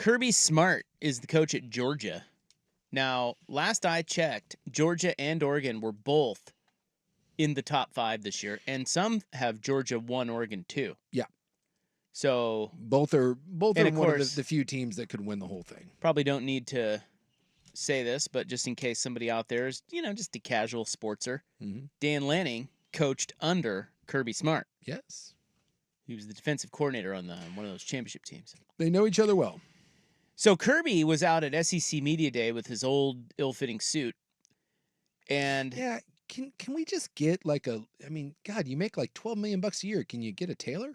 Kirby Smart is the coach at Georgia. Now, last I checked, Georgia and Oregon were both in the top 5 this year, and some have Georgia 1, Oregon 2. Yeah. So both are one course, of the few teams that could win the whole thing. Probably don't need to say this, but just in case somebody out there is, just a casual sportser, Dan Lanning coached under Kirby Smart. Yes. He was the defensive coordinator on one of those championship teams. They know each other well. So Kirby was out at SEC Media Day with his old ill-fitting suit. And yeah, can we just get God, you make like $12 million a year. Can you get a tailor?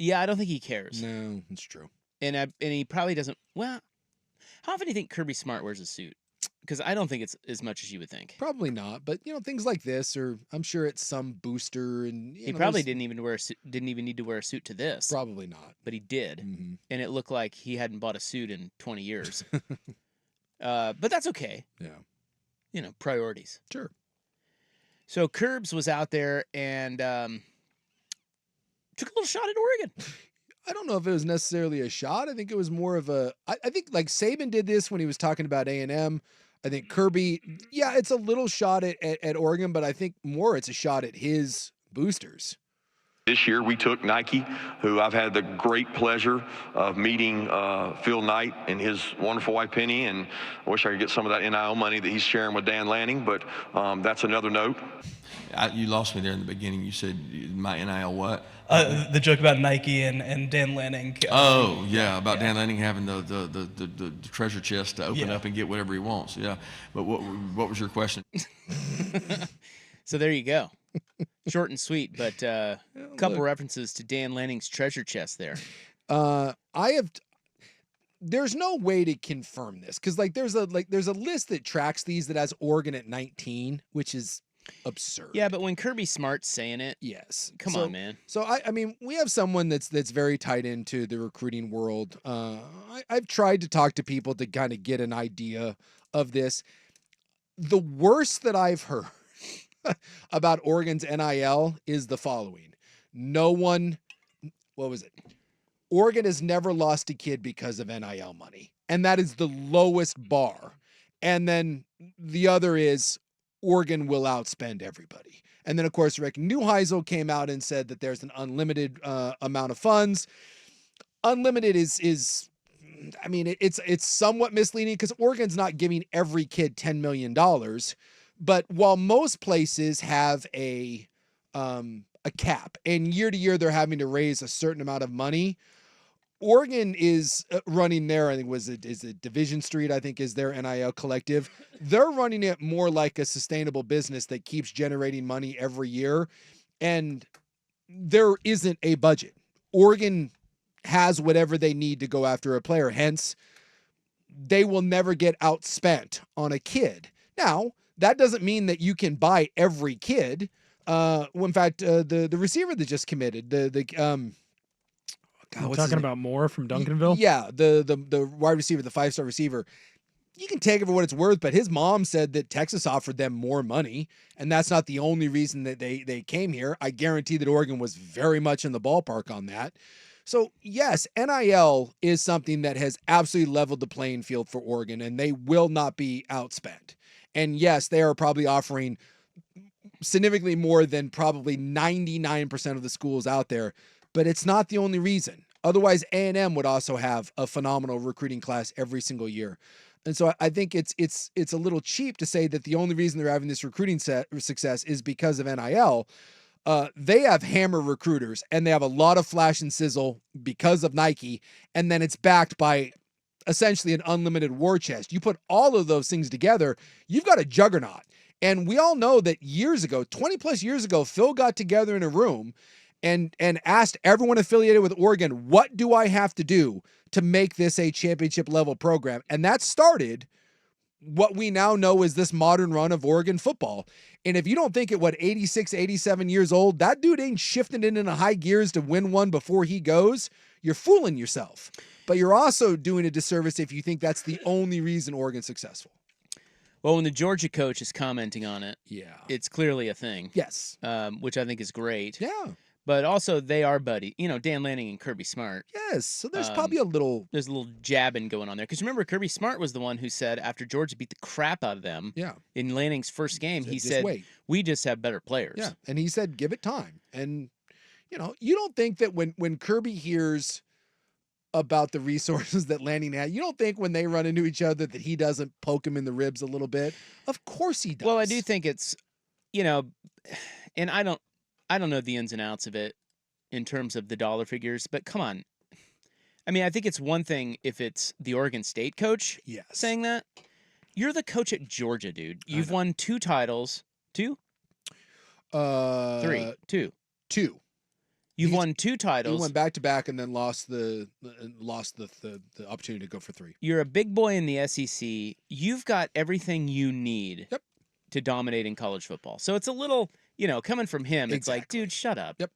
Yeah, I don't think he cares. No, that's true. And he probably doesn't. Well, how often do you think Kirby Smart wears a suit? Because I don't think it's as much as you would think. Probably not, but things like this, or I'm sure it's some booster, and he probably didn't even need to wear a suit to this. Probably not, but he did, and it looked like he hadn't bought a suit in 20 years. But that's okay. Yeah, priorities. Sure. So Curbs was out there and took a little shot at Oregon. I don't know if it was necessarily a shot. I think it was more of I think like Saban did this when he was talking about A&M. I think Kirby, it's a little shot at Oregon, but I think more it's a shot at his boosters. This year we took Nike, who I've had the great pleasure of meeting Phil Knight and his wonderful wife Penny, and I wish I could get some of that NIL money that he's sharing with Dan Lanning, but that's another note. You lost me there in the beginning. You said my NIL what? The joke about Nike and Dan Lanning. About Dan Lanning having the treasure chest to open up and get whatever he wants. Yeah, but what was your question? So there you go. Short and sweet, but a couple references to Dan Lanning's treasure chest there. There's no way to confirm this because there's a list that tracks these that has Oregon at 19, which is absurd. Yeah, but when Kirby Smart's saying it, yes, come on, man. So I mean, we have someone that's very tied into the recruiting world. I've tried to talk to people to kind of get an idea of this. The worst that I've heard about Oregon's NIL is the following. Oregon has never lost a kid because of NIL money. And that is the lowest bar. And then the other is Oregon will outspend everybody. And then, of course, Rick Neuheisel came out and said that there's an unlimited amount of funds. Unlimited is it's somewhat misleading because Oregon's not giving every kid $10 million. But while most places have a cap, and year to year they're having to raise a certain amount of money, Oregon is running their, I think is it Division Street, I think is their NIL collective. They're running it more like a sustainable business that keeps generating money every year. And there isn't a budget. Oregon has whatever they need to go after a player. Hence, they will never get outspent on a kid. Now, that doesn't mean that you can buy every kid. In fact, the receiver that just committed, what's talking about Moore from Duncanville? Yeah, the wide receiver, the 5-star receiver. You can take it for what it's worth, but his mom said that Texas offered them more money, and that's not the only reason that they came here. I guarantee that Oregon was very much in the ballpark on that. So, yes, NIL is something that has absolutely leveled the playing field for Oregon, and they will not be outspent. And yes, they are probably offering significantly more than probably 99% of the schools out there, but it's not the only reason. Otherwise, A&M would also have a phenomenal recruiting class every single year. And so I think it's a little cheap to say that the only reason they're having this recruiting success is because of NIL. They have hammer recruiters, and they have a lot of flash and sizzle because of Nike, and then it's backed by essentially an unlimited war chest. You put all of those things together, you've got a juggernaut. And we all know that years ago, 20 plus years ago, Phil got together in a room and asked everyone affiliated with Oregon, what do I have to do to make this a championship level program? And that started what we now know is this modern run of Oregon football. And if you don't think at 86, 87 years old, that dude ain't shifting it into high gears to win one before he goes, you're fooling yourself. But you're also doing a disservice if you think that's the only reason Oregon's successful. Well, when the Georgia coach is commenting on it, it's clearly a thing. Yes. Which I think is great. Yeah. But also they are buddy. You know, Dan Lanning and Kirby Smart. Yes, so there's probably a little. There's a little jabbing going on there. Because remember, Kirby Smart was the one who said after Georgia beat the crap out of them in Lanning's first game, he said, wait. We just have better players. Yeah, and he said, give it time. And, you know, you don't think that when Kirby hears about the resources that Lanning had, you don't think when they run into each other that he doesn't poke him in the ribs a little bit? Of course he does. Well, I do think it's, you know, and I don't know the ins and outs of it in terms of the dollar figures, but come on. I mean, I think it's one thing if it's the Oregon State coach saying that. You're the coach at Georgia, dude. You've won 2 titles. 2? 3. 2. 2. You've won 2 titles. He went back to back and then lost the opportunity to go for 3. You're a big boy in the SEC. You've got everything you need to dominate in college football. So it's a little, you know, coming from him, it's like, dude, shut up. Yep.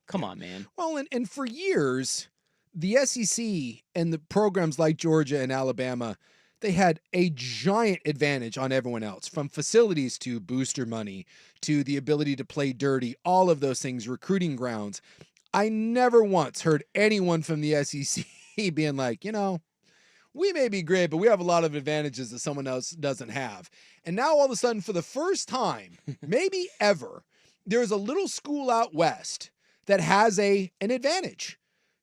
Come on, man. Well, and for years, the SEC and the programs like Georgia and Alabama, they had a giant advantage on everyone else, from facilities to booster money to the ability to play dirty, all of those things, recruiting grounds. I never once heard anyone from the SEC being like, you know, we may be great, but we have a lot of advantages that someone else doesn't have. And now all of a sudden, for the first time, maybe ever, there's a little school out west that has an advantage.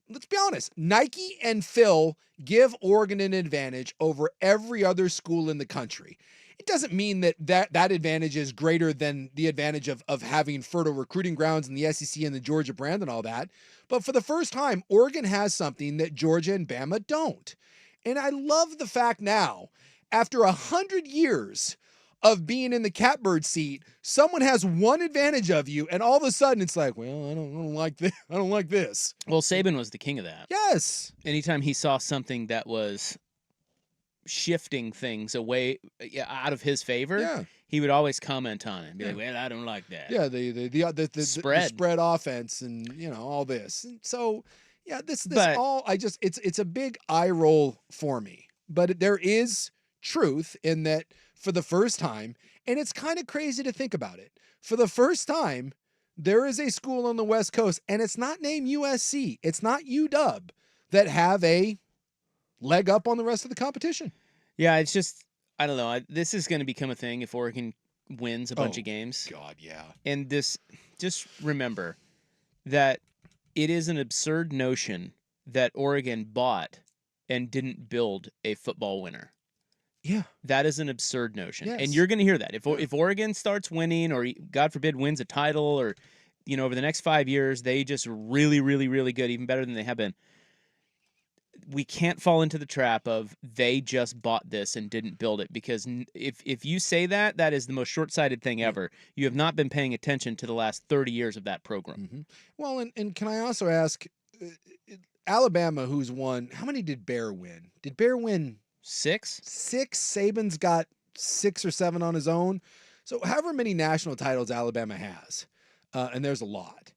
Let's be honest. Nike and Phil give Oregon an advantage over every other school in the country. It doesn't mean that advantage is greater than the advantage of having fertile recruiting grounds in the SEC and the Georgia brand and all that. But for the first time, Oregon has something that Georgia and Bama don't. And I love the fact now, after 100 years of being in the catbird seat, someone has one advantage of you, and all of a sudden it's like, well, I don't like this. I don't like this. Well, Saban was the king of that. Yes. Anytime he saw something that was shifting things away out of his favor, he would always comment on it and be like, well, I don't like that. Yeah, the spread offense and, you know, all this. And so, yeah, this all, it's a big eye roll for me. But there is truth in that for the first time, and it's kind of crazy to think about it. For the first time, there is a school on the West Coast, and it's not named USC. It's not UW that have a leg up on the rest of the competition. Yeah, it's just, I don't know. This is going to become a thing if Oregon wins a bunch of games. God, yeah. And just remember that it is an absurd notion that Oregon bought and didn't build a football winner. Yeah. That is an absurd notion. Yes. And you're going to hear that. If Oregon starts winning, or God forbid wins a title, or, you know, over the next 5 years, they just really, really, really good, even better than they have been. We can't fall into the trap of they just bought this and didn't build it, because if you say that, that is the most short-sighted thing ever. You have not been paying attention to the last 30 years of that program. Mm-hmm. Well, and can I also ask, Alabama, who's won, how many did Bear win? Did Bear win 6? 6. Saban's got 6 or 7 on his own. So however many national titles Alabama has, and there's a lot.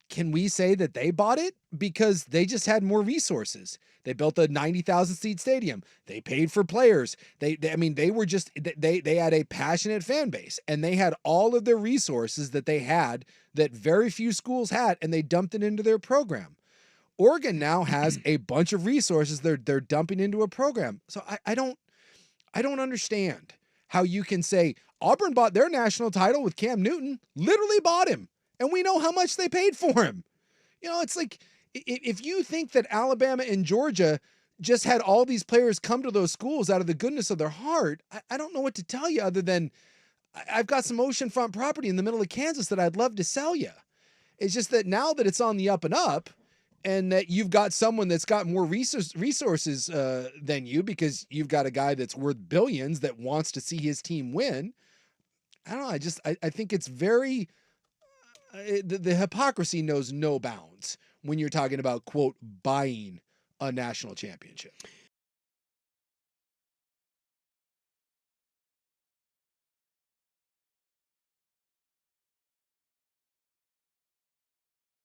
Can we say that they bought it? Because they just had more resources. They built a 90,000 seat stadium. They paid for players. They had a passionate fan base, and they had all of their resources that they had that very few schools had, and they dumped it into their program. Oregon now has a bunch of resources they're dumping into a program. So I don't understand how you can say Auburn bought their national title with Cam Newton, literally bought him, and we know how much they paid for him. You know, it's like, if you think that Alabama and Georgia just had all these players come to those schools out of the goodness of their heart, I don't know what to tell you other than I've got some oceanfront property in the middle of Kansas that I'd love to sell you. It's just that now that it's on the up and up, and that you've got someone that's got more resources than you, because you've got a guy that's worth billions that wants to see his team win. I don't know. I think it's very, the hypocrisy knows no bounds when you're talking about, quote, buying a national championship.